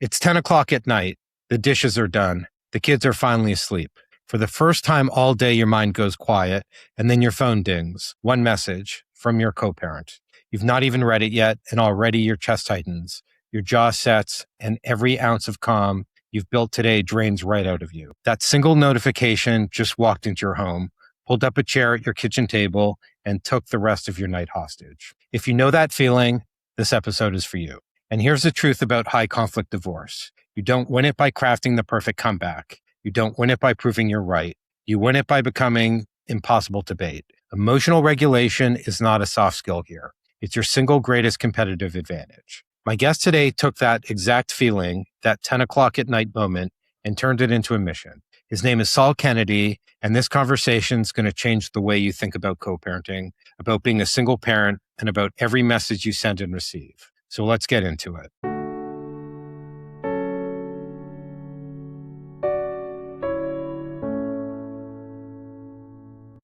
It's 10 o'clock at night. The dishes are done. The kids are finally asleep. For the first time all day, your mind goes quiet, and then your phone dings. One message from your co-parent. You've not even read it yet, and already your chest tightens. Your jaw sets, and every ounce of calm you've built today drains right out of you. That single notification just walked into your home, pulled up a chair at your kitchen table, and took the rest of your night hostage. If you know that feeling, this episode is for you. And here's the truth about high conflict divorce. You don't win it by crafting the perfect comeback. You don't win it by proving you're right. You win it by becoming impossible to bait. Emotional regulation is not a soft skill here. It's your single greatest competitive advantage. My guest today took that exact feeling, that 10 o'clock at night moment, and turned it into a mission. His name is Saul Kennedy, and this conversation is going to change the way you think about co-parenting, about being a single parent, and about every message you send and receive. So let's get into it.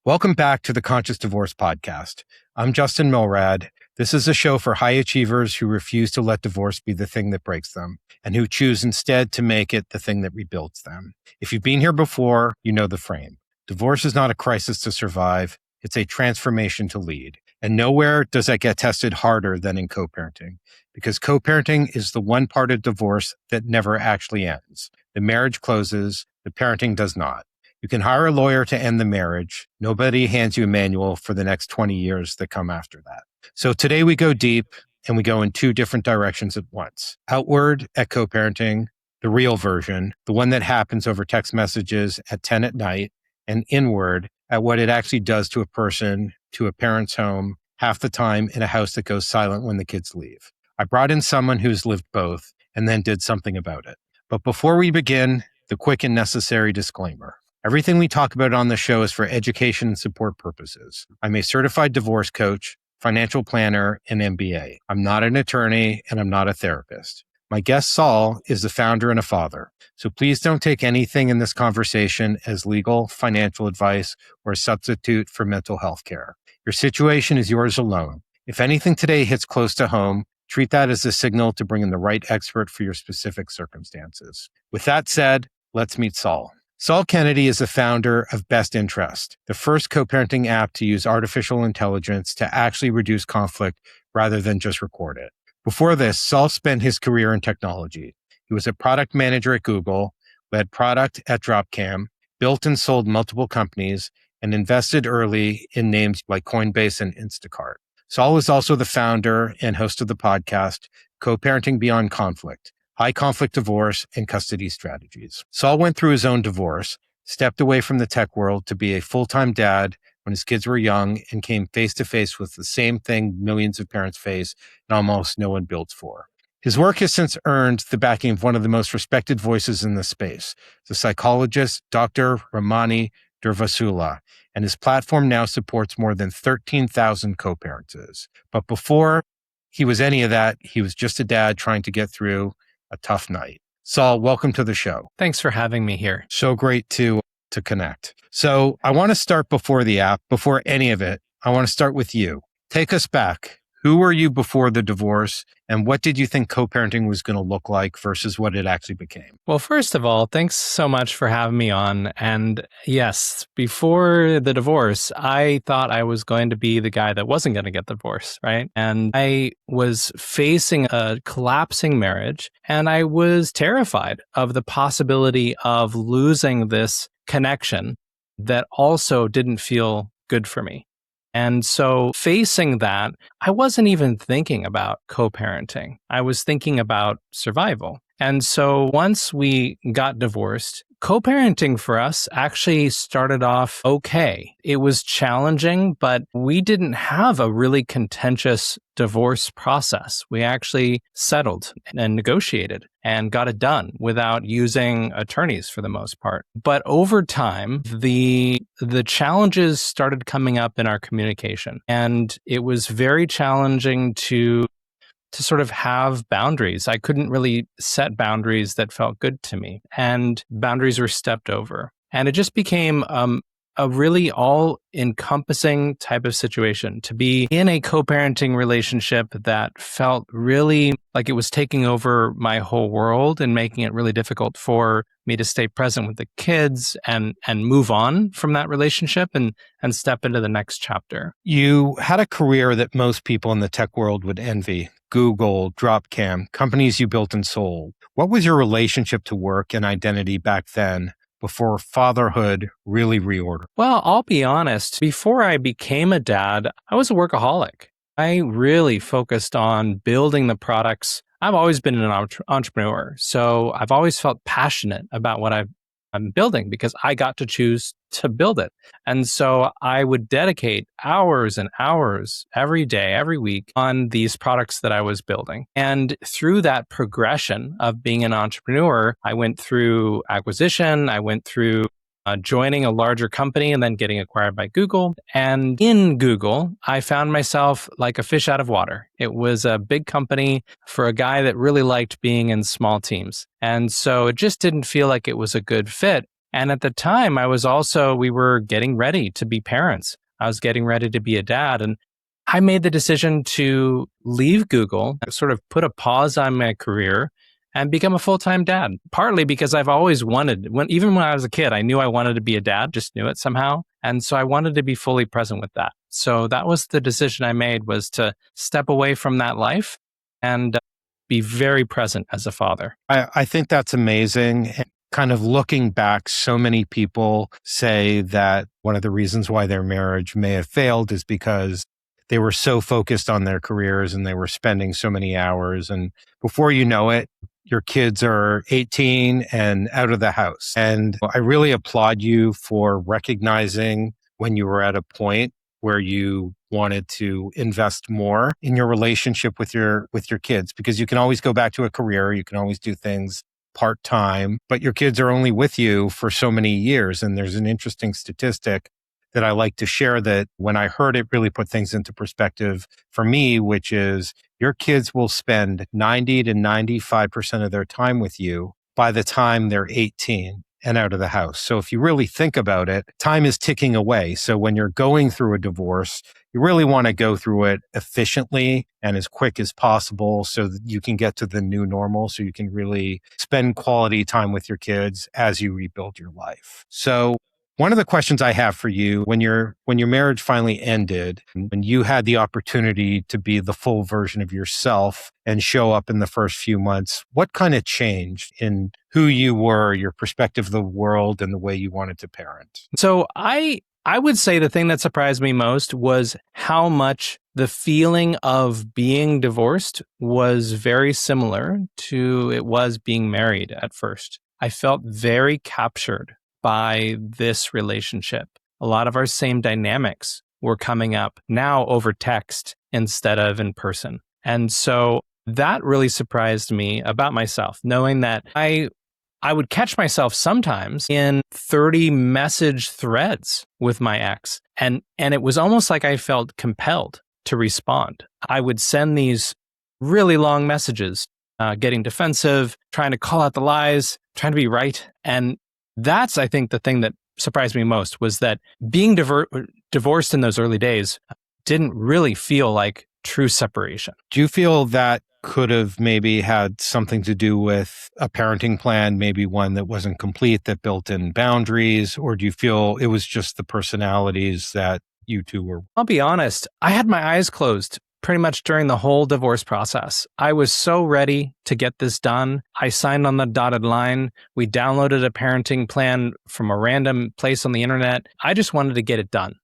Welcome back to the Conscious Divorce Podcast. I'm Justin Milrad. This is a show for high achievers who refuse to let divorce be the thing that breaks them and who choose instead to make it the thing that rebuilds them. If you've been here before, you know the frame. Divorce is not a crisis to survive. It's a transformation to lead. And nowhere does that get tested harder than in co-parenting, because co-parenting is the one part of divorce that never actually ends. The marriage closes, the parenting does not. You can hire a lawyer to end the marriage. Nobody hands you a manual for the next 20 years that come after that. So today we go deep and we go in two different directions at once. Outward at co-parenting, the real version, the one that happens over text messages at 10 at night, and inward at what it actually does to a person, to a parent's home, half the time in a house that goes silent when the kids leave. I brought in someone who's lived both and then did something about it. But before we begin, the quick and necessary disclaimer. Everything we talk about on the show is for education and support purposes. I'm a certified divorce coach, financial planner, and MBA. I'm not an attorney, and I'm not a therapist. My guest, Saul, is the founder and a father. So please don't take anything in this conversation as legal, financial advice, or a substitute for mental health care. Your situation is yours alone. If anything today hits close to home, treat that as a signal to bring in the right expert for your specific circumstances. With that said, let's meet Saul. Saul Kennedy is the founder of BestInterest, the first co-parenting app to use artificial intelligence to actually reduce conflict rather than just record it. Before this, Saul spent his career in technology. He was a product manager at Google, led product at Dropcam, built and sold multiple companies, and invested early in names like Coinbase and Instacart. Saul is also the founder and host of the podcast, Co-Parenting Beyond Conflict, High Conflict Divorce and Custody Strategies. Saul went through his own divorce, stepped away from the tech world to be a full-time dad when his kids were young, and came face-to-face with the same thing millions of parents face and almost no one builds for. His work has since earned the backing of one of the most respected voices in the space, the psychologist Dr. Ramani Durvasula, and his platform now supports more than 13,000 co-parents. But before he was any of that, he was just a dad trying to get through a tough night. Saul, welcome to the show. Thanks for having me here. So great to connect. So I want to start before the app, before any of it. I want to start with you. Take us back. Who were you before the divorce, and what did you think co-parenting was going to look like versus what it actually became? Well, first of all, thanks so much for having me on. And yes, before the divorce, I thought I was going to be the guy that wasn't going to get divorced, right? And I was facing a collapsing marriage, and I was terrified of the possibility of losing this connection that also didn't feel good for me. And so facing that, I wasn't even thinking about co-parenting. I was thinking about survival. And so once we got divorced, co-parenting for us actually started off okay. It was challenging, but we didn't have a really contentious divorce process. We actually settled and negotiated and got it done without using attorneys for the most part. But over time, the challenges started coming up in our communication, and it was very challenging to sort of have boundaries. I couldn't really set boundaries that felt good to me, and boundaries were stepped over. And it just became a really all encompassing type of situation to be in a co-parenting relationship that felt really like it was taking over my whole world and making it really difficult for me to stay present with the kids and move on from that relationship and step into the next chapter. You had a career that most people in the tech world would envy. Google, Dropcam, companies you built and sold. What was your relationship to work and identity back then before fatherhood really reordered? Well, I'll be honest, before I became a dad, I was a workaholic. I really focused on building the products. I've always been an entrepreneur, so I've always felt passionate about what I'm building because I got to choose to build it. And so I would dedicate hours and hours every day, every week on these products that I was building. And through that progression of being an entrepreneur, I went through acquisition, I went through joining a larger company and then getting acquired by Google. And in Google, I found myself like a fish out of water. It was a big company for a guy that really liked being in small teams. And so it just didn't feel like it was a good fit. And at the time, we were getting ready to be parents. I was getting ready to be a dad. And I made the decision to leave Google, sort of put a pause on my career and become a full-time dad, partly because I've always wanted, even when I was a kid, I knew I wanted to be a dad, just knew it somehow. And so I wanted to be fully present with that. So that was the decision I made, was to step away from that life and be very present as a father. I think that's amazing. And kind of looking back, so many people say that one of the reasons why their marriage may have failed is because they were so focused on their careers and they were spending so many hours. And before you know it, your kids are 18 and out of the house. And I really applaud you for recognizing when you were at a point where you wanted to invest more in your relationship with your kids, because you can always go back to a career, you can always do things part-time, but your kids are only with you for so many years. And there's an interesting statistic that I like to share that when I heard it really put things into perspective for me, which is your kids will spend 90 to 95% of their time with you by the time they're 18 and out of the house. So if you really think about it, time is ticking away. So when you're going through a divorce, you really want to go through it efficiently and as quick as possible so that you can get to the new normal, so you can really spend quality time with your kids as you rebuild your life. So one of the questions I have for you, when your marriage finally ended, when you had the opportunity to be the full version of yourself and show up in the first few months, what kind of changed in who you were, your perspective of the world, and the way you wanted to parent? So I would say the thing that surprised me most was how much the feeling of being divorced was very similar to it was being married at first. I felt very captured by this relationship. A lot of our same dynamics were coming up now over text instead of in person. And so that really surprised me about myself, knowing that I would catch myself sometimes in 30 message threads with my ex. And it was almost like I felt compelled to respond. I would send these really long messages, getting defensive, trying to call out the lies, trying to be right. And that's, I think, the thing that surprised me most, was that being divorced in those early days didn't really feel like true separation. Do you feel that could have maybe had something to do with a parenting plan, maybe one that wasn't complete, that built in boundaries? Or do you feel it was just the personalities that you two were? I'll be honest, I had my eyes closed pretty much during the whole divorce process. I was so ready to get this done. I signed on the dotted line. We downloaded a parenting plan from a random place on the internet. I just wanted to get it done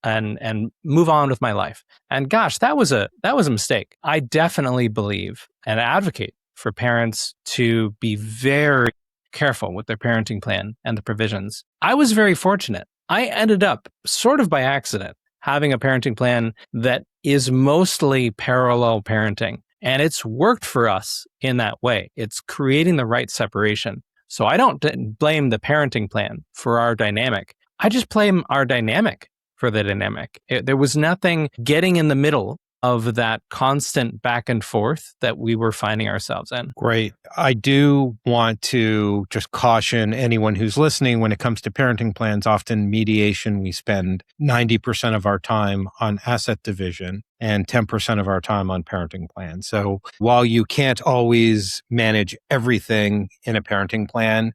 and move on with my life. And gosh, that was a mistake. I definitely believe and advocate for parents to be very careful with their parenting plan and the provisions. I was very fortunate. I ended up, sort of by accident, having a parenting plan that is mostly parallel parenting. And it's worked for us in that way. It's creating the right separation. So I don't blame the parenting plan for our dynamic. I just blame our dynamic for the dynamic. There was nothing getting in the middle of that constant back and forth that we were finding ourselves in. Great. I do want to just caution anyone who's listening when it comes to parenting plans. Often mediation, we spend 90% of our time on asset division and 10% of our time on parenting plans. So while you can't always manage everything in a parenting plan,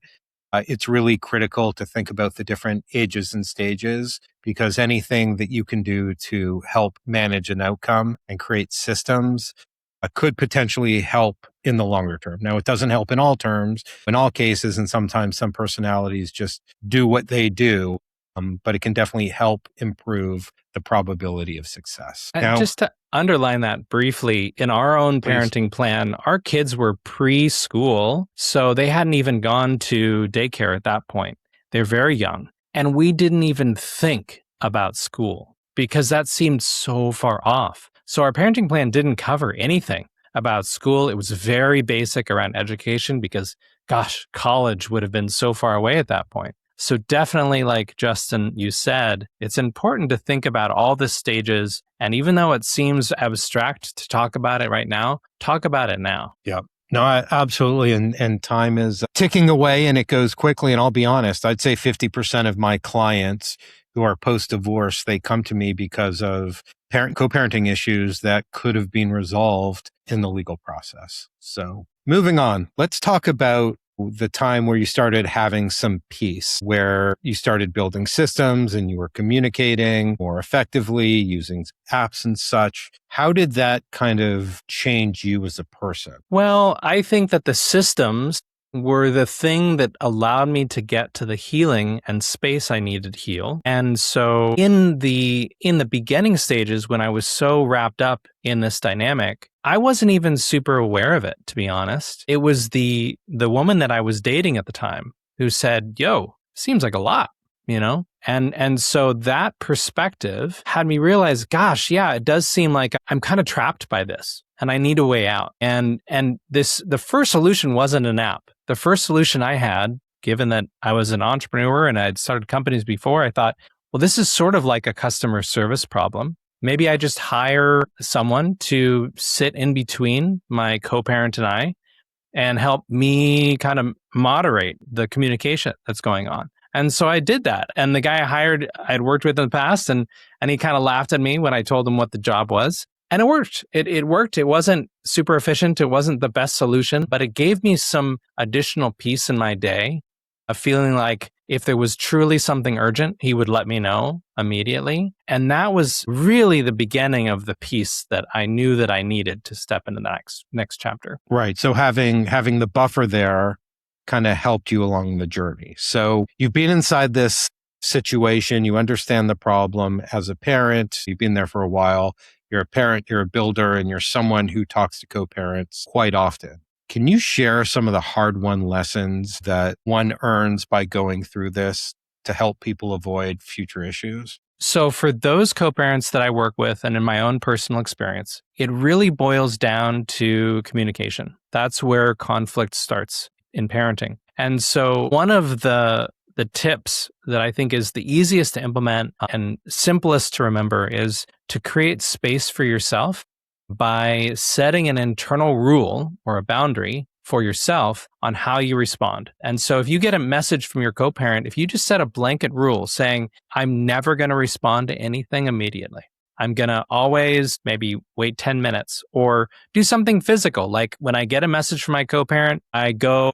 it's really critical to think about the different ages and stages, because anything that you can do to help manage an outcome and create systems could potentially help in the longer term. Now, it doesn't help in all terms, in all cases, and sometimes some personalities just do what they do, but it can definitely help improve the probability of success. And Now, just to underline that briefly, in our own parenting plan, our kids were preschool, so they hadn't even gone to daycare at that point. They're very young. And we didn't even think about school because that seemed so far off. So our parenting plan didn't cover anything about school. It was very basic around education because, gosh, college would have been so far away at that point. So definitely, like Justin, you said, it's important to think about all the stages. And even though it seems abstract to talk about it right now, talk about it now. Yeah. No, absolutely. And time is ticking away and it goes quickly. And I'll be honest, I'd say 50% of my clients who are post-divorce, they come to me because of co-parenting issues that could have been resolved in the legal process. So moving on, let's talk about the time where you started having some peace, where you started building systems and you were communicating more effectively using apps and such. How did that kind of change you as a person? Well, I think that the systems were the thing that allowed me to get to the healing and space I needed to heal. And so in the beginning stages, when I was so wrapped up in this dynamic, I wasn't even super aware of it, to be honest. It was the woman that I was dating at the time who said, "Yo, seems like a lot," you know? And so that perspective had me realize, gosh, yeah, it does seem like I'm kind of trapped by this and I need a way out. And the first solution wasn't an app. The first solution I had, given that I was an entrepreneur and I'd started companies before, I thought, well, this is sort of like a customer service problem. Maybe I just hire someone to sit in between my co-parent and I and help me kind of moderate the communication that's going on. And so I did that. And the guy I hired, I'd worked with in the past, and he kind of laughed at me when I told him what the job was. And it worked. It worked. It wasn't super efficient. It wasn't the best solution, but it gave me some additional peace in my day, a feeling like if there was truly something urgent, he would let me know immediately. And that was really the beginning of the peace that I knew that I needed to step into the next chapter. Right. So having the buffer there kind of helped you along the journey. So you've been inside this situation, you understand the problem as a parent, you've been there for a while. You're a parent, you're a builder, and you're someone who talks to co-parents quite often. Can you share some of the hard-won lessons that one earns by going through this to help people avoid future issues? So for those co-parents that I work with and in my own personal experience, it really boils down to communication. That's where conflict starts in parenting. And so one of the tips that I think is the easiest to implement and simplest to remember is to create space for yourself by setting an internal rule or a boundary for yourself on how you respond. And so if you get a message from your co-parent, if you just set a blanket rule saying, I'm never going to respond to anything immediately. I'm going to always maybe wait 10 minutes or do something physical. Like when I get a message from my co-parent, I go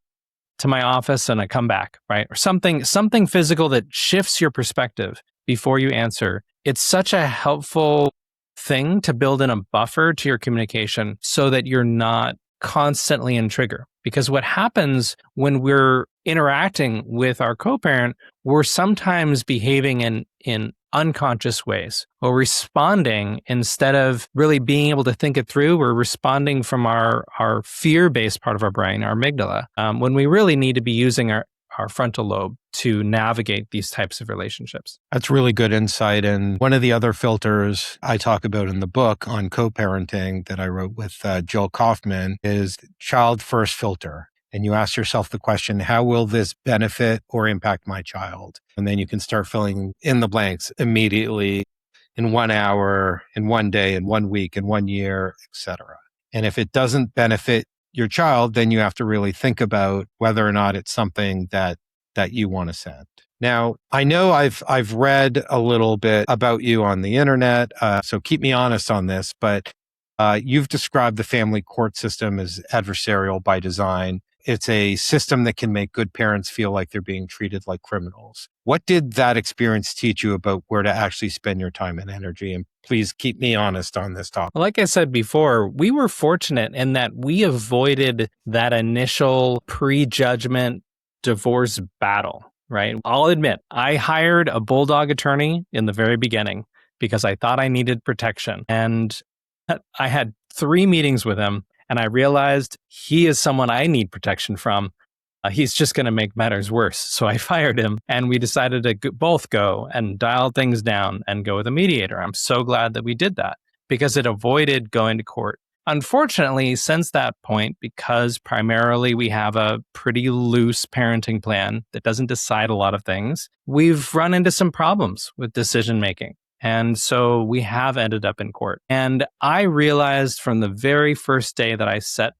to my office and I come back, right? Or something physical that shifts your perspective before you answer. It's such a helpful thing to build in a buffer to your communication so that you're not constantly in trigger. Because what happens when we're interacting with our co-parent, we're sometimes behaving in unconscious ways or responding instead of really being able to think it through. We're responding from our fear-based part of our brain, our amygdala, when we really need to be using our frontal lobe to navigate these types of relationships. That's really good insight. And one of the other filters I talk about in the book on co-parenting that I wrote with Jill Kaufman is child first filter. And you ask yourself the question, how will this benefit or impact my child? And then you can start filling in the blanks immediately. in 1 hour, in 1 day, in 1 week, in 1 year, etc. And if it doesn't benefit your child, then you have to really think about whether or not it's something that you want to send. Now, I know I've read a little bit about you on the internet, so keep me honest on this, but you've described the family court system as adversarial by design. It's a system that can make good parents feel like they're being treated like criminals. What did that experience teach you about where to actually spend your time and energy? And please keep me honest on this topic. Like I said before, we were fortunate in that we avoided that initial prejudgment divorce battle, right? I'll admit, I hired a bulldog attorney in the very beginning because I thought I needed protection. And I had 3 meetings with him, and I realized he is someone I need protection from. He's just going to make matters worse. So I fired him, and we decided to both go and dial things down and go with a mediator. I'm so glad that we did that because it avoided going to court. Unfortunately, since that point, because primarily we have a pretty loose parenting plan that doesn't decide a lot of things, we've run into some problems with decision making. And so we have ended up in court. And I realized from the very first day that I set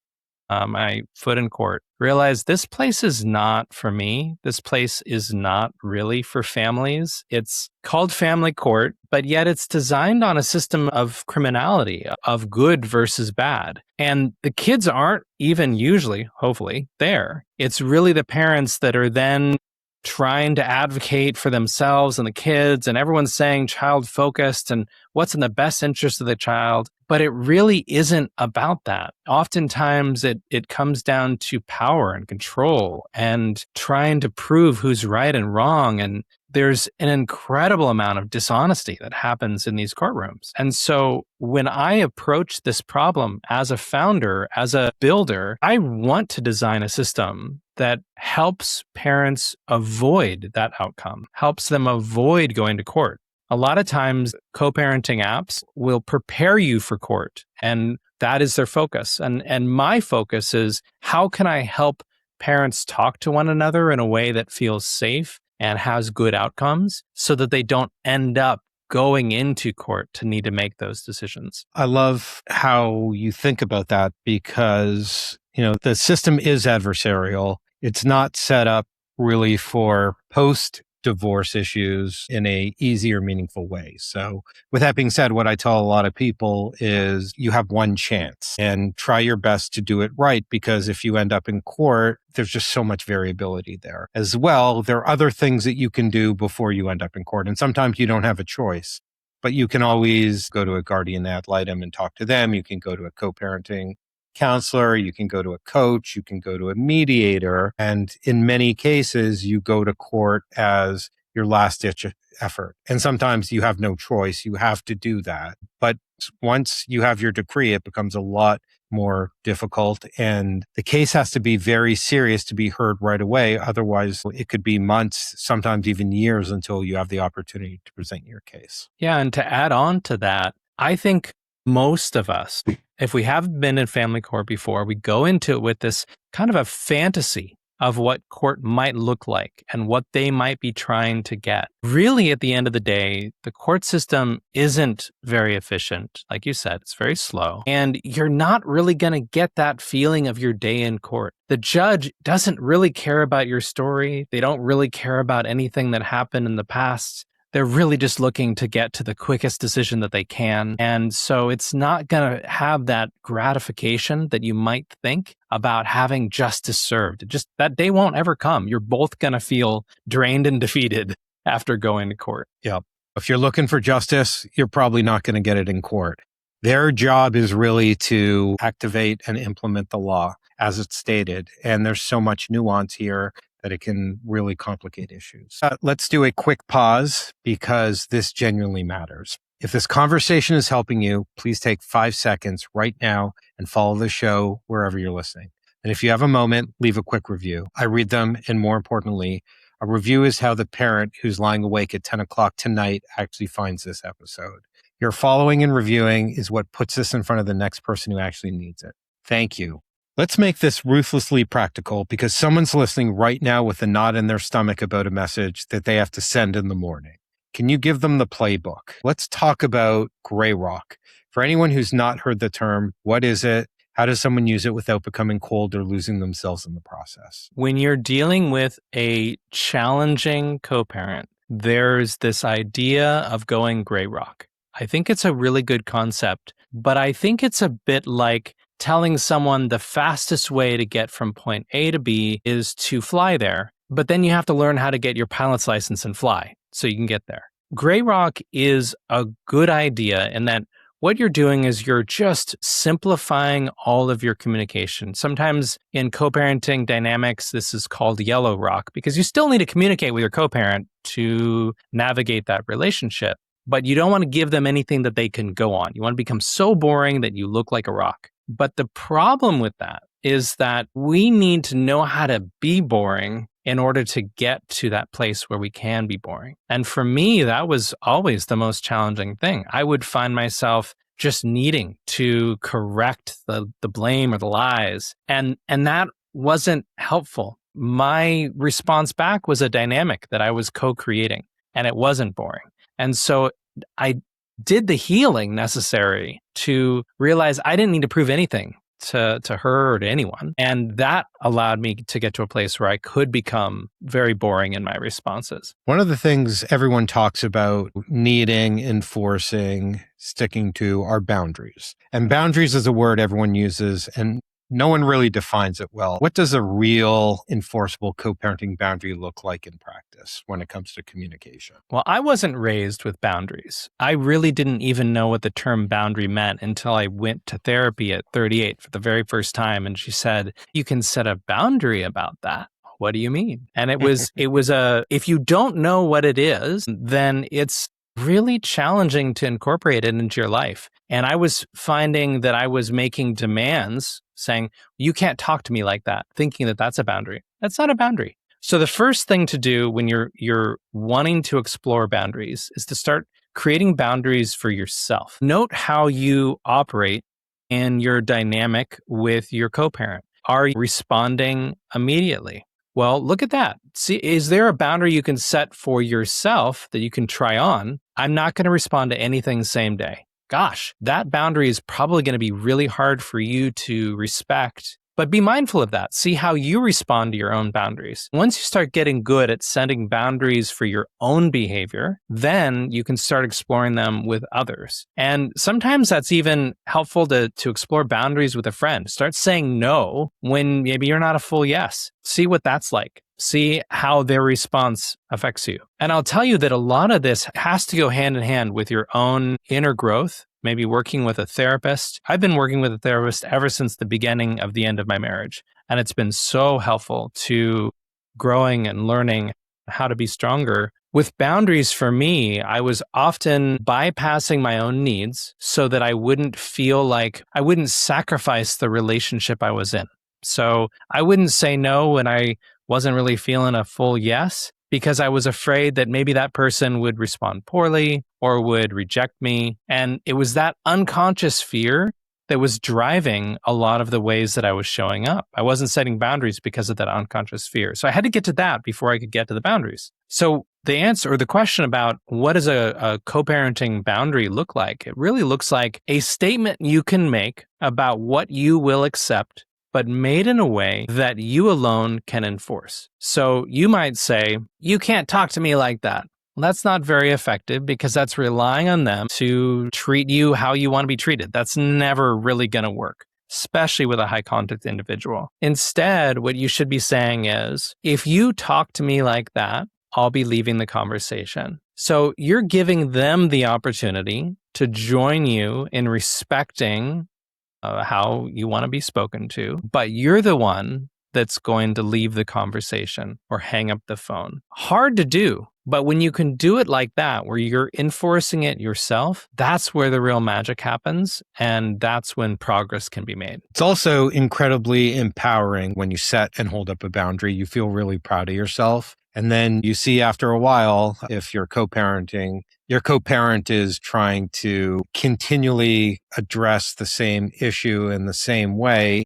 my foot in court, realized this place is not for me. This place is not really for families. It's called family court, but yet it's designed on a system of criminality, of good versus bad. And the kids aren't even usually, hopefully, there. It's really the parents that are then trying to advocate for themselves and the kids, and everyone's saying child focused and what's in the best interest of the child. But it really isn't about that. Oftentimes it comes down to power and control and trying to prove who's right and wrong. And there's an incredible amount of dishonesty that happens in these courtrooms. And so when I approach this problem as a founder, as a builder, I want to design a system that helps parents avoid that outcome, helps them avoid going to court. A lot of times, co-parenting apps will prepare you for court, and that is their focus. And my focus is, how can I help parents talk to one another in a way that feels safe and has good outcomes so that they don't end up going into court to need to make those decisions? I love how you think about that because, the system is adversarial. It's not set up really for post-divorce issues in a easy or meaningful way. So with that being said, what I tell a lot of people is you have one chance and try your best to do it right, because if you end up in court, there's just so much variability there. As well, there are other things that you can do before you end up in court. And sometimes you don't have a choice, but you can always go to a guardian ad litem and talk to them. You can go to a co-parenting counselor, you can go to a coach, you can go to a mediator. And in many cases, you go to court as your last ditch effort. And sometimes you have no choice. You have to do that. But once you have your decree, it becomes a lot more difficult. And the case has to be very serious to be heard right away. Otherwise, it could be months, sometimes even years until you have the opportunity to present your case. Yeah. And to add on to that, I think most of us, if we haven't been in family court before, we go into it with this kind of a fantasy of what court might look like and what they might be trying to get. Really, at the end of the day, the court system isn't very efficient. Like you said, it's very slow. And you're not really going to get that feeling of your day in court. The judge doesn't really care about your story. They don't really care about anything that happened in the past. They're really just looking to get to the quickest decision that they can. And so it's not going to have that gratification that you might think about having justice served. Just that day won't ever come. You're both going to feel drained and defeated after going to court. Yeah. If you're looking for justice, you're probably not going to get it in court. Their job is really to activate and implement the law as it's stated. And there's so much nuance here that it can really complicate issues. Let's do a quick pause because this genuinely matters. If this conversation is helping you, please take 5 seconds right now and follow the show wherever you're listening. And if you have a moment, leave a quick review. I read them, and more importantly, a review is how the parent who's lying awake at 10 o'clock tonight actually finds this episode. Your following and reviewing is what puts this in front of the next person who actually needs it. Thank you. Let's make this ruthlessly practical because someone's listening right now with a knot in their stomach about a message that they have to send in the morning. Can you give them the playbook? Let's talk about gray rock. For anyone who's not heard the term, what is it? How does someone use it without becoming cold or losing themselves in the process? When you're dealing with a challenging co-parent, there's this idea of going gray rock. I think it's a really good concept, but I think it's a bit like telling someone the fastest way to get from point A to B is to fly there, but then you have to learn how to get your pilot's license and fly so you can get there. Gray rock is a good idea in that what you're doing is you're just simplifying all of your communication. Sometimes in co-parenting dynamics, this is called yellow rock because you still need to communicate with your co-parent to navigate that relationship, but you don't want to give them anything that they can go on. You want to become so boring that you look like a rock. But the problem with that is that we need to know how to be boring in order to get to that place where we can be boring. And for me, that was always the most challenging thing. I would find myself just needing to correct the blame or the lies. And that wasn't helpful. My response back was a dynamic that I was co-creating, and it wasn't boring. And so I did the healing necessary to realize I didn't need to prove anything to her or to anyone. And that allowed me to get to a place where I could become very boring in my responses. One of the things everyone talks about needing, enforcing, sticking to are boundaries. And boundaries is a word everyone uses, and no one really defines it well. What does a real enforceable co-parenting boundary look like in practice when it comes to communication? Well, I wasn't raised with boundaries. I really didn't even know what the term boundary meant until I went to therapy at 38 for the very first time. And she said, "You can set a boundary about that." What do you mean? And it was if you don't know what it is, then it's really challenging to incorporate it into your life. And I was finding that I was making demands saying, "You can't talk to me like that," thinking that that's a boundary. That's not a boundary. So the first thing to do when you're wanting to explore boundaries is to start creating boundaries for yourself. Note how you operate in your dynamic with your co-parent. Are you responding immediately? Well, look at that. See, is there a boundary you can set for yourself that you can try on? I'm not going to respond to anything same day. Gosh, that boundary is probably going to be really hard for you to respect, but be mindful of that. See how you respond to your own boundaries. Once you start getting good at setting boundaries for your own behavior, then you can start exploring them with others. And sometimes that's even helpful to explore boundaries with a friend. Start saying no when maybe you're not a full yes. See what that's like. See how their response affects you. And I'll tell you that a lot of this has to go hand in hand with your own inner growth, maybe working with a therapist. I've been working with a therapist ever since the beginning of the end of my marriage. And it's been so helpful to growing and learning how to be stronger. With boundaries for me, I was often bypassing my own needs so that I wouldn't feel like I wouldn't sacrifice the relationship I was in. So I wouldn't say no when I wasn't really feeling a full yes, because I was afraid that maybe that person would respond poorly or would reject me. And it was that unconscious fear that was driving a lot of the ways that I was showing up. I wasn't setting boundaries because of that unconscious fear. So I had to get to that before I could get to the boundaries. So the answer or the question about what does a co-parenting boundary look like? It really looks like a statement you can make about what you will accept, but made in a way that you alone can enforce. So you might say, "You can't talk to me like that." Well, that's not very effective because that's relying on them to treat you how you want to be treated. That's never really going to work, especially with a high conflict individual. Instead, what you should be saying is, "If you talk to me like that, I'll be leaving the conversation." So you're giving them the opportunity to join you in respecting how you want to be spoken to, but you're the one that's going to leave the conversation or hang up the phone. Hard to do, but when you can do it like that, where you're enforcing it yourself, that's where the real magic happens, and that's when progress can be made. It's also incredibly empowering when you set and hold up a boundary. You feel really proud of yourself. And then you see after a while, if you're co-parenting, your co-parent is trying to continually address the same issue in the same way.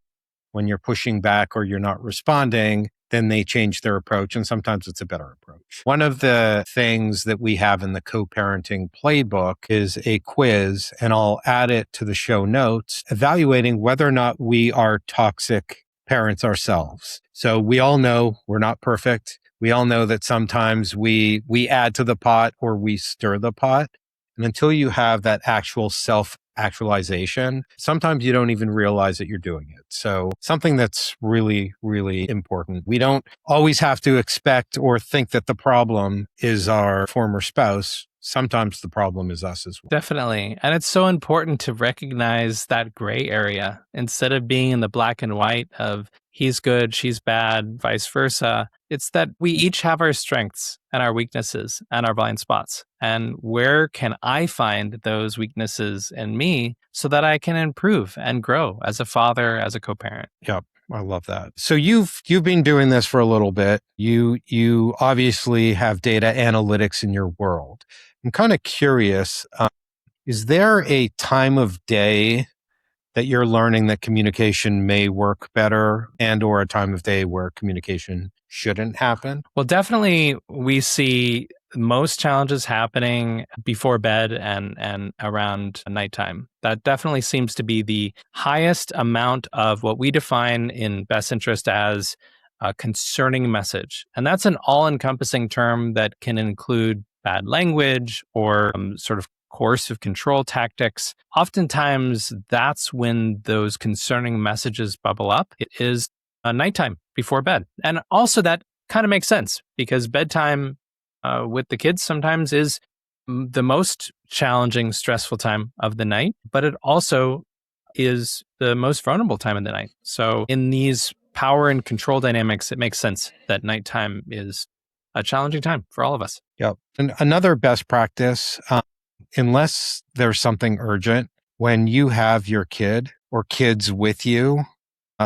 When you're pushing back or you're not responding, then they change their approach, and sometimes it's a better approach. One of the things that we have in the co-parenting playbook is a quiz, and I'll add it to the show notes, evaluating whether or not we are toxic parents ourselves. So we all know we're not perfect. We all know that sometimes we add to the pot or we stir the pot. And until you have that actual self-actualization, sometimes you don't even realize that you're doing it. So something that's really, really important. We don't always have to expect or think that the problem is our former spouse. Sometimes the problem is us as well. Definitely. And it's so important to recognize that gray area instead of being in the black and white of he's good, she's bad, vice versa. It's that we each have our strengths and our weaknesses and our blind spots. And where can I find those weaknesses in me so that I can improve and grow as a father, as a co-parent? Yep. I love that. So you've been doing this for a little bit. You obviously have data analytics in your world. I'm kind of curious, is there a time of day that you're learning that communication may work better and or a time of day where communication shouldn't happen? Well, definitely we see most challenges happening before bed and around nighttime. That definitely seems to be the highest amount of what we define in Best Interest as a concerning message. And that's an all-encompassing term that can include bad language or sort of coercive control tactics. Oftentimes, that's when those concerning messages bubble up. It is nighttime before bed. And also that kind of makes sense because bedtime with the kids sometimes is the most challenging, stressful time of the night, but it also is the most vulnerable time of the night. So in these power and control dynamics, it makes sense that nighttime is a challenging time for all of us. Yep. And another best practice, unless there's something urgent, when you have your kid or kids with you,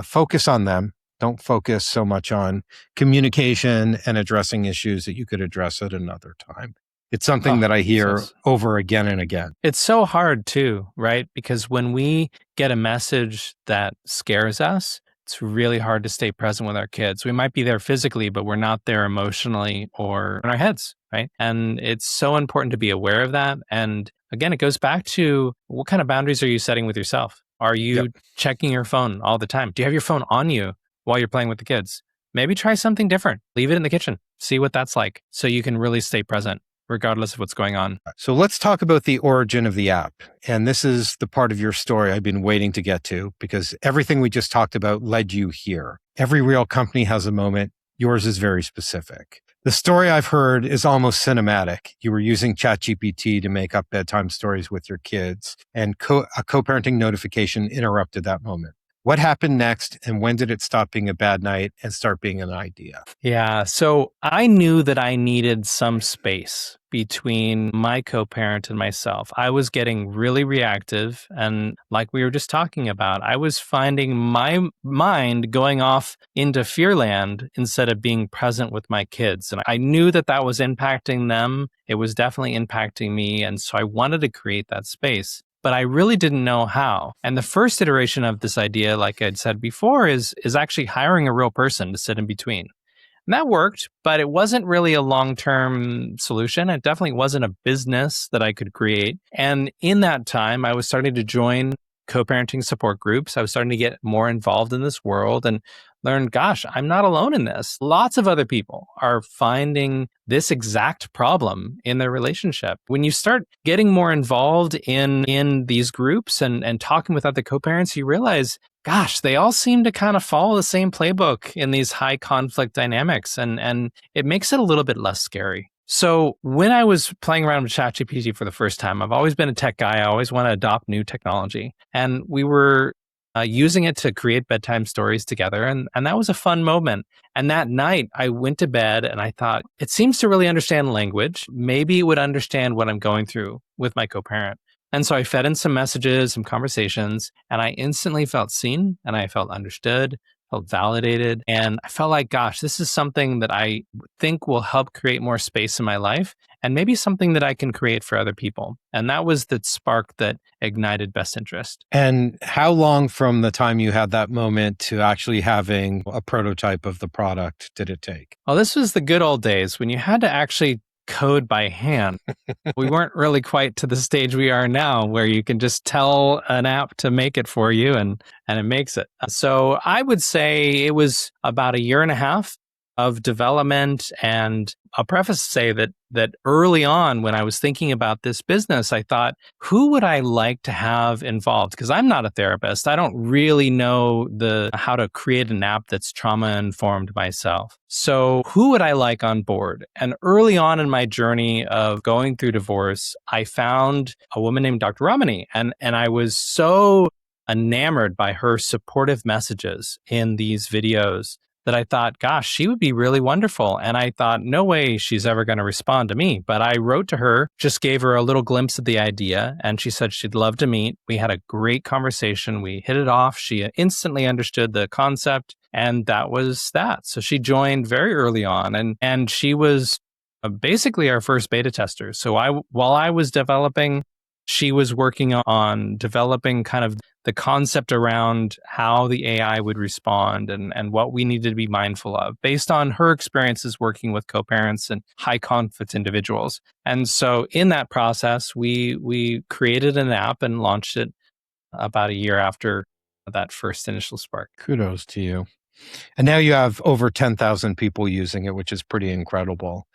focus on them. Don't focus so much on communication and addressing issues that you could address at another time. It's something that I hear over again and again. It's so hard too, right? Because when we get a message that scares us, it's really hard to stay present with our kids. We might be there physically, but we're not there emotionally or in our heads, right? And it's so important to be aware of that. And again, it goes back to what kind of boundaries are you setting with yourself? Are you checking your phone all the time? Do you have your phone on you while you're playing with the kids? Maybe try something different. Leave it in the kitchen. See what that's like so you can really stay present regardless of what's going on. So let's talk about the origin of the app. And this is the part of your story I've been waiting to get to because everything we just talked about led you here. Every real company has a moment. Yours is very specific. The story I've heard is almost cinematic. You were using ChatGPT to make up bedtime stories with your kids, and a co-parenting notification interrupted that moment. What happened next, and when did it stop being a bad night and start being an idea? Yeah, so I knew that I needed some space between my co-parent and myself. I was getting really reactive, and like we were just talking about, I was finding my mind going off into fearland instead of being present with my kids. And I knew that that was impacting them. It was definitely impacting me, and so I wanted to create that space. But I really didn't know how. And the first iteration of this idea, like I'd said before, is actually hiring a real person to sit in between. And that worked, but it wasn't really a long-term solution. It definitely wasn't a business that I could create. And in that time, I was starting to join co-parenting support groups. I was starting to get more involved in this world and learn, gosh, I'm not alone in this. Lots of other people are finding this exact problem in their relationship. When you start getting more involved in these groups and talking with other co-parents, you realize, gosh, they all seem to kind of follow the same playbook in these high conflict dynamics. And it makes it a little bit less scary. So when I was playing around with ChatGPT for the first time, I've always been a tech guy. I always want to adopt new technology. And we were using it to create bedtime stories together. And that was a fun moment. And that night I went to bed and I thought, it seems to really understand language. Maybe it would understand what I'm going through with my co-parent. And so I fed in some messages, some conversations, and I instantly felt seen and I felt understood. felt validated. And I felt like, gosh, this is something that I think will help create more space in my life and maybe something that I can create for other people. And that was the spark that ignited Best Interest. And how long from the time you had that moment to actually having a prototype of the product did it take? Well, this was the good old days when you had to actually code by hand. We weren't really quite to the stage we are now where you can just tell an app to make it for you and it makes it. So I would say it was about a year and a half of development. And I'll preface to say that early on when I was thinking about this business, I thought, who would I like to have involved? Because I'm not a therapist. I don't really know how to create an app that's trauma informed myself. So who would I like on board? And early on in my journey of going through divorce, I found a woman named Dr. Ramani, and I was so enamored by her supportive messages in these videos that I thought, gosh, she would be really wonderful. And I thought, no way she's ever going to respond to me. But I wrote to her, just gave her a little glimpse of the idea, and she said she'd love to meet. We had a great conversation. We hit it off. She instantly understood the concept, and that was that. So she joined very early on, and she was basically our first beta tester. So while I was developing, she was working on developing kind of the concept around how the AI would respond and what we needed to be mindful of based on her experiences working with co-parents and high conflict individuals. And so in that process, we created an app and launched it about a year after that first initial spark. Kudos to you. And now you have over 10,000 people using it, which is pretty incredible.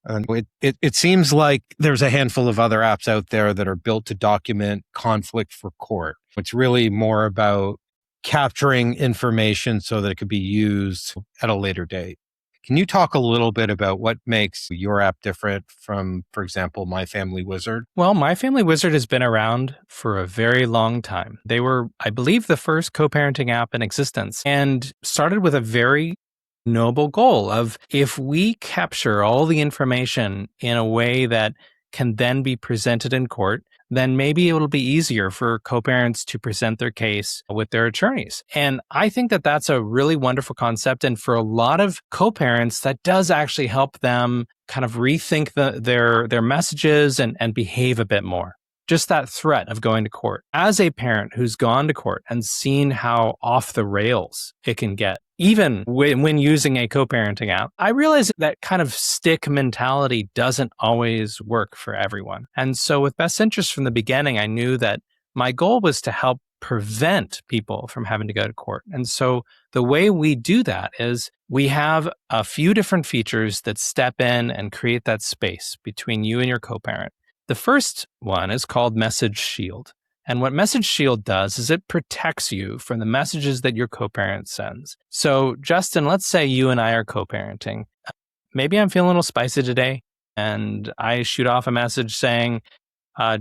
And it seems like there's a handful of other apps out there that are built to document conflict for court. It's really more about capturing information so that it could be used at a later date. Can you talk a little bit about what makes your app different from, for example, My Family Wizard? Well, My Family Wizard has been around for a very long time. They were, I believe, the first co-parenting app in existence and started with a very noble goal of if we capture all the information in a way that can then be presented in court, then maybe it'll be easier for co-parents to present their case with their attorneys. And I think that that's a really wonderful concept. And for a lot of co-parents, that does actually help them kind of rethink their messages and behave a bit more. Just that threat of going to court. As a parent who's gone to court and seen how off the rails it can get, even when using a co-parenting app, I realize that kind of stick mentality doesn't always work for everyone. And so with Best Interest from the beginning, I knew that my goal was to help prevent people from having to go to court. And so the way we do that is we have a few different features that step in and create that space between you and your co-parent. The first one is called Message Shield. And what Message Shield does is it protects you from the messages that your co-parent sends. So, Justin, let's say you and I are co-parenting. Maybe I'm feeling a little spicy today, and I shoot off a message saying,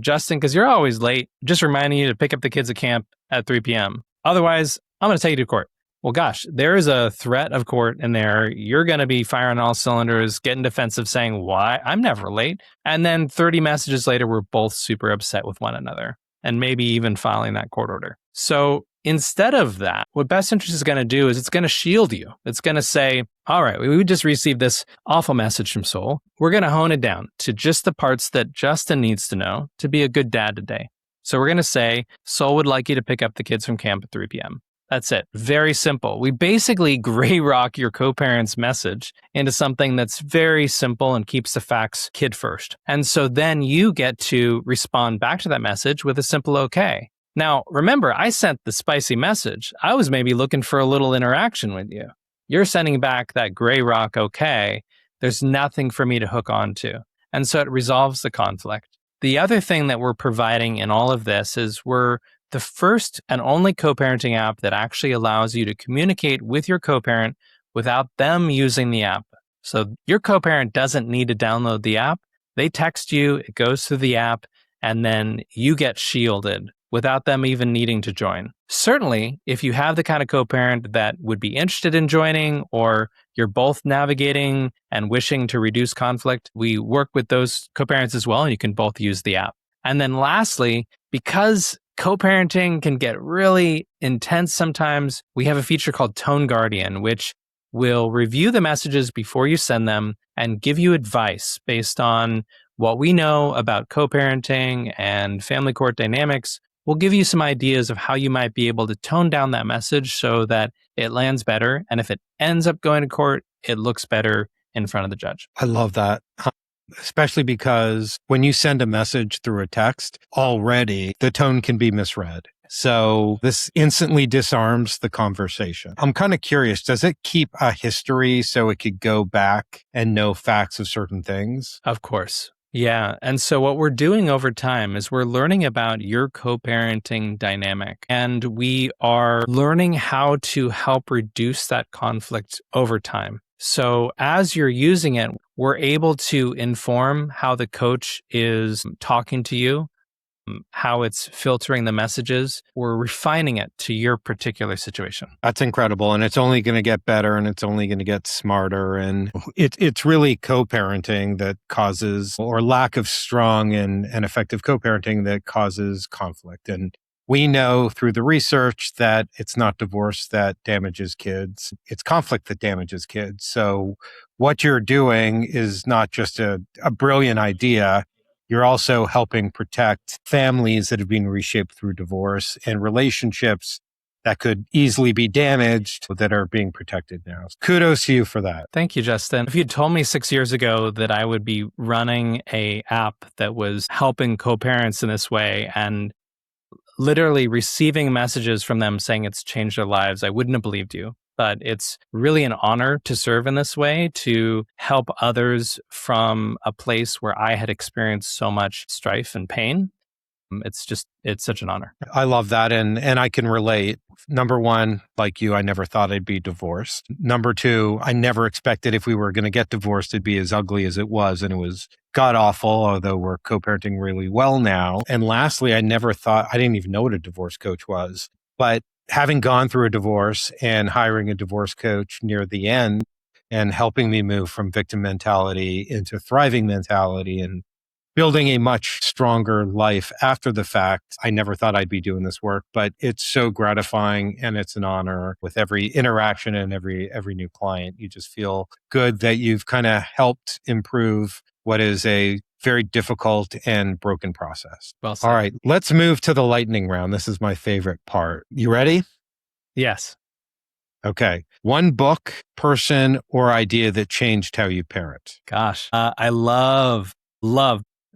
Justin, because you're always late, just reminding you to pick up the kids at camp at 3 p.m. Otherwise, I'm going to take you to court. Well, gosh, there is a threat of court in there. You're going to be firing all cylinders, getting defensive, saying, why? I'm never late. And then 30 messages later, we're both super upset with one another and maybe even filing that court order. So instead of that, what Best Interest is going to do is it's going to shield you. It's going to say, all right, we just received this awful message from Saul. We're going to hone it down to just the parts that Justin needs to know to be a good dad today. So we're going to say, Saul would like you to pick up the kids from camp at 3 p.m. That's it. Very simple. We basically gray rock your co-parent's message into something that's very simple and keeps the facts kid first. And so then you get to respond back to that message with a simple okay. Now, remember, I sent the spicy message. I was maybe looking for a little interaction with you. You're sending back that gray rock okay. There's nothing for me to hook on to. And so it resolves the conflict. The other thing that we're providing in all of this is we're the first and only co-parenting app that actually allows you to communicate with your co-parent without them using the app. So your co-parent doesn't need to download the app. They text you, it goes through the app, and then you get shielded without them even needing to join. Certainly, if you have the kind of co-parent that would be interested in joining, or you're both navigating and wishing to reduce conflict, we work with those co-parents as well, and you can both use the app. And then lastly, because co-parenting can get really intense sometimes. We have a feature called Tone Guardian, which will review the messages before you send them and give you advice based on what we know about co-parenting and family court dynamics. We'll give you some ideas of how you might be able to tone down that message so that it lands better. And if it ends up going to court, it looks better in front of the judge. I love that. Especially because when you send a message through a text, already the tone can be misread. So this instantly disarms the conversation. I'm kind of curious, does it keep a history so it could go back and know facts of certain things? Of course. Yeah. And so what we're doing over time is we're learning about your co-parenting dynamic, and we are learning how to help reduce that conflict over time. So as you're using it, we're able to inform how the coach is talking to you, how it's filtering the messages. We're refining it to your particular situation. That's incredible. And it's only going to get better and it's only going to get smarter. And it's really co-parenting that causes, or lack of strong and effective co-parenting that causes conflict. And we know through the research that it's not divorce that damages kids. It's conflict that damages kids. So what you're doing is not just a brilliant idea. You're also helping protect families that have been reshaped through divorce and relationships that could easily be damaged that are being protected now. Kudos to you for that. Thank you, Justin. If you'd told me 6 years ago that I would be running an app that was helping co-parents in this way and literally receiving messages from them saying it's changed their lives, I wouldn't have believed you. But it's really an honor to serve in this way, to help others from a place where I had experienced so much strife and pain. It's such an honor. I love that. And I can relate. Number one, like you, I never thought I'd be divorced. Number two, I never expected if we were going to get divorced, it'd be as ugly as it was. And it was god awful, although we're co-parenting really well now. And lastly, I never thought, I didn't even know what a divorce coach was. But having gone through a divorce and hiring a divorce coach near the end and helping me move from victim mentality into thriving mentality and building a much stronger life after the fact, I never thought I'd be doing this work, but it's so gratifying and it's an honor with every interaction and every new client. You just feel good that you've kind of helped improve what is a very difficult and broken process. Well said. All right, let's move to the lightning round. This is my favorite part. You ready? Yes. Okay. One book, person, or idea that changed how you parent. Gosh, I love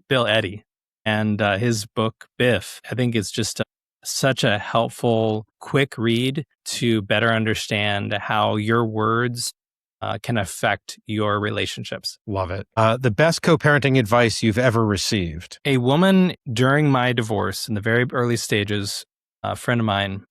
Bill Eddy and his book, Biff. I think it's just such a helpful, quick read to better understand how your words can affect your relationships. Love it. The best co-parenting advice you've ever received. A woman during my divorce in the very early stages, a friend of mine,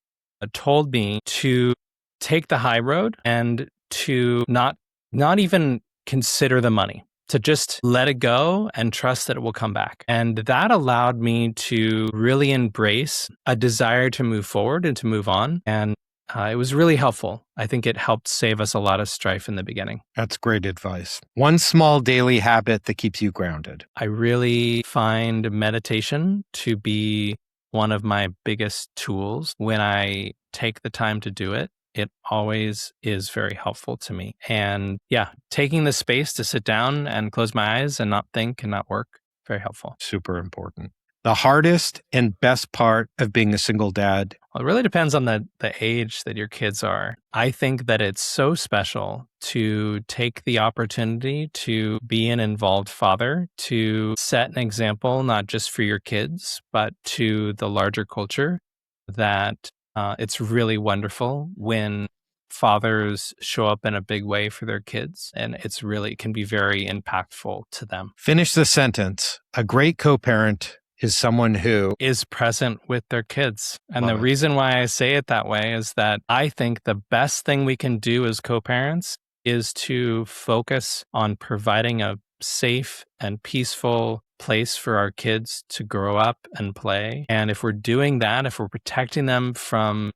told me to take the high road and to not even consider the money, to just let it go and trust that it will come back. And that allowed me to really embrace a desire to move forward and to move on. And it was really helpful. I think it helped save us a lot of strife in the beginning. That's great advice. One small daily habit that keeps you grounded. I really find meditation to be one of my biggest tools. When I take the time to do it, it always is very helpful to me. And yeah, taking the space to sit down and close my eyes and not think and not work, very helpful. Super important. The hardest and best part of being a single dad. Well, it really depends on the age that your kids are. I think that it's so special to take the opportunity to be an involved father, to set an example, not just for your kids, but to the larger culture, that it's really wonderful when fathers show up in a big way for their kids, and it can be very impactful to them. Finish the sentence. A great co-parent is someone who is present with their kids. And Love the it. reason why I say it that way is that I think the best thing we can do as co-parents is to focus on providing a safe and peaceful place for our kids to grow up and play. And if we're doing that, if we're protecting them from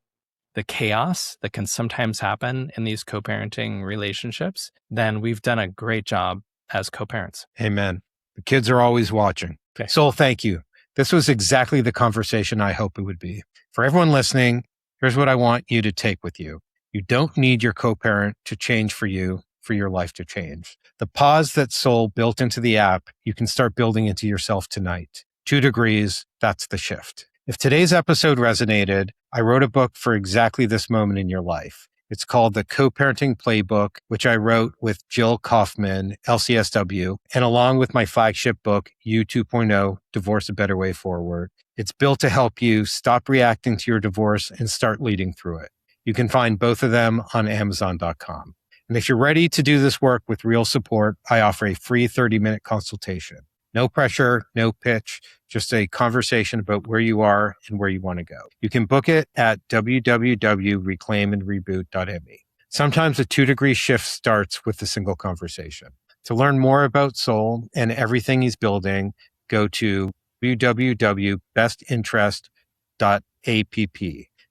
the chaos that can sometimes happen in these co-parenting relationships, then we've done a great job as co-parents. Amen. The kids are always watching. Okay. Saul, thank you. This was exactly the conversation I hope it would be. For everyone listening, here's what I want you to take with you. You don't need your co-parent to change for you, for your life to change. The pause that Saul built into the app, you can start building into yourself tonight. 2 degrees, that's the shift. If today's episode resonated, I wrote a book for exactly this moment in your life. It's called The Co-Parenting Playbook, which I wrote with Jill Kaufman, LCSW, and along with my flagship book, You 2.0, Divorce: A Better Way Forward. It's built to help you stop reacting to your divorce and start leading through it. You can find both of them on Amazon.com. And if you're ready to do this work with real support, I offer a free 30-minute consultation. No pressure, no pitch, just a conversation about where you are and where you want to go. You can book it at www.reclaimandreboot.me. Sometimes a 2-degree shift starts with a single conversation. To learn more about Saul and everything he's building, go to www.bestinterest.app.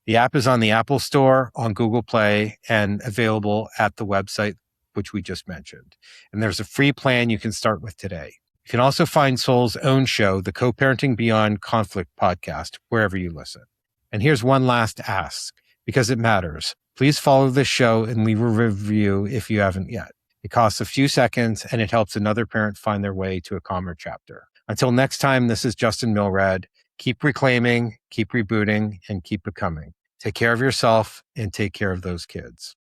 The app is on the Apple Store, on Google Play, and available at the website, which we just mentioned. And there's a free plan you can start with today. You can also find Saul's own show, the Co-Parenting Beyond Conflict podcast, wherever you listen. And here's one last ask, because it matters. Please follow this show and leave a review if you haven't yet. It costs a few seconds, and it helps another parent find their way to a calmer chapter. Until next time, this is Justin Milrad. Keep reclaiming, keep rebooting, and keep becoming. Take care of yourself and take care of those kids.